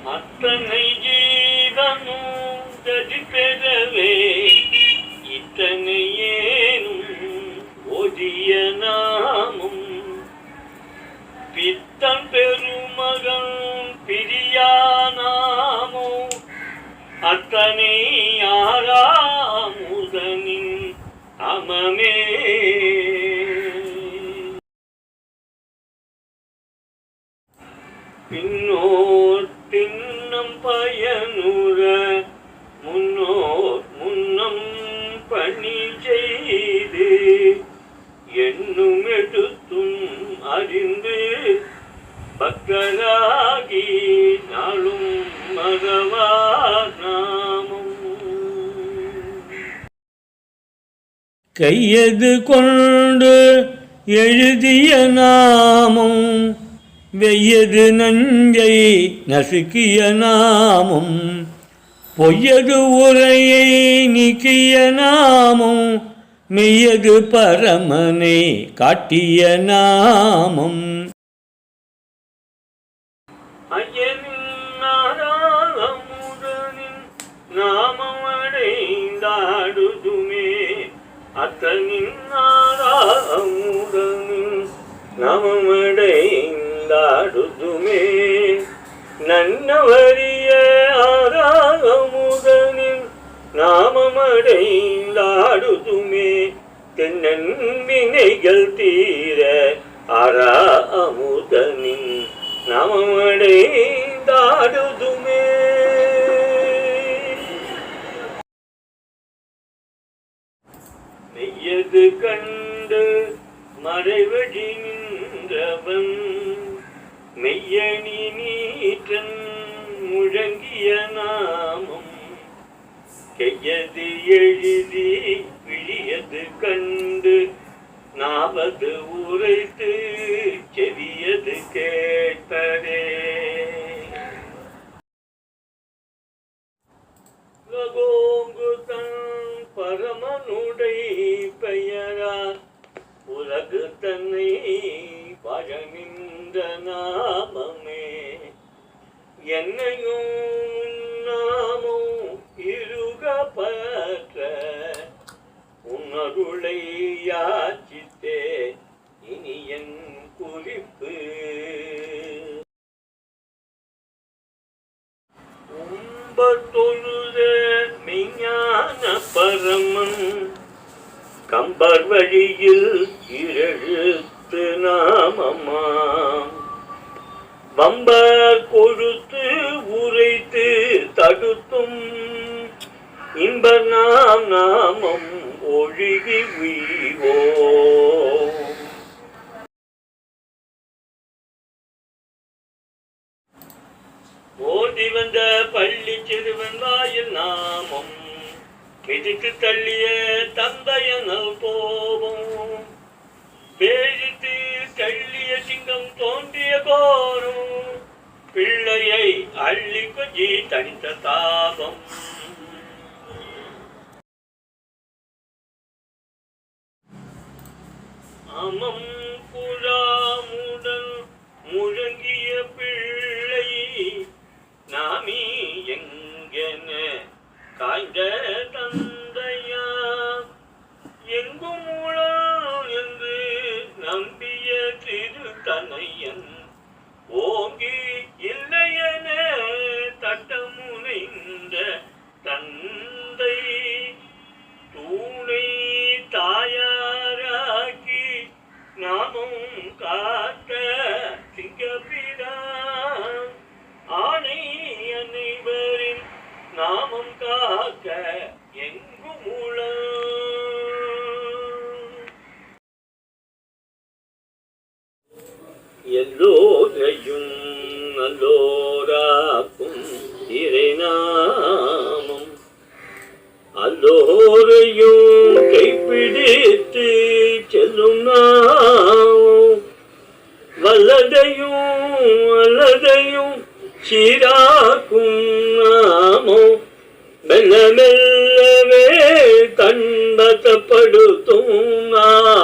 அத்தனை ஜீவனும் கதி பெறவே இத்தனை ஏனும் ஒதிய நாமும் பித்தன் பெருமகன் பிரியானாமோ அத்தனை ஆறாமுதனின் அமமே. பின்னோர் தின்னம் பயனுற முன்னோர் முன்னம் பணி செய்து என்னும் எடுத்தும் அறிந்து பக்தராகி நாளும் மகவார் நாமம். கையது கொண்டு எழுதிய நாமம் வெய்யது நஞ்சை நசுக்கிய நாமம் பொய்யது உரையை நீக்கிய நாமம் மெய்யது பரமனை காட்டிய நாமம். ஐயனின் நாமம் அடைந்தாடுதுமே அத்தனின் நாராமுதனின் நாமம் அடைந்தாடுதுமே நன்னவரிய ஆராமுதனின் நாமம் அடைந்தாடுதுமே தென்னன் வினைகள் தீர ஆராமுதனின் நாமம் அடைந்தாடுதுமே. மெய்யது கண்டு மறைவழி நின்றவன் மெய்யணி நீற்றன் முழங்கிய நாமம் கையது எழுதி விழியது கண்டு நாவது உரைத்து செவியது கேட்பதே. லகோங்குதன் பரமனுடை பெயரா உலகு தன்னை வாழ நின்ற நாமமே என்னையும் நாமும் இருக பற்ற உன்னருளை யாச்சித்தே இனி என் குறிப்பு. உம்பத்தொழுத மெய்ஞான பரமன் கம்பர் வழியில் இரழுத்து நாமமாம் வம்பர் கொடுத்து உரைத்து தடுத்தும் இன்ப நாமம் ஒழுகி வீவோ. ஓடி வந்த பள்ளி சிறுவன் வாயில் நாமம் மிதித்து தள்ளிய தந்தையனல் கோபம் பேழித்து தள்ளிய சிங்கம் தோன்றிய கோரும் பிள்ளையை அள்ளி கொஞ்சி தனித்த தாபம். அமம் புறாமுடன் முழங்கிய பிள்ளை நாமி எங்கென காய்ந்த தந்தையா எங்கும் மூலம் என்று நம்பிய திருத்தனையன் ஓங்கி இல்லையென தட்டமுனைந்த தந்தை தூணை தாயாராக்கி நாமும் காத்த சிங்கப்பிரான் ஆணை அனைவரின் நாமம் காக்க எங்கு மூலம் எல்லோரையும் நல்லோராக்கும் இறைநாமம் அல்லோரையும் கைப்பிடித்து செல்லும் நாமம் வல்லதையும் அல்லதையும் சீராக்கும் நாமம் மெல்ல மெல்லவே கண்பத்தப்படுத்தும் நாமம்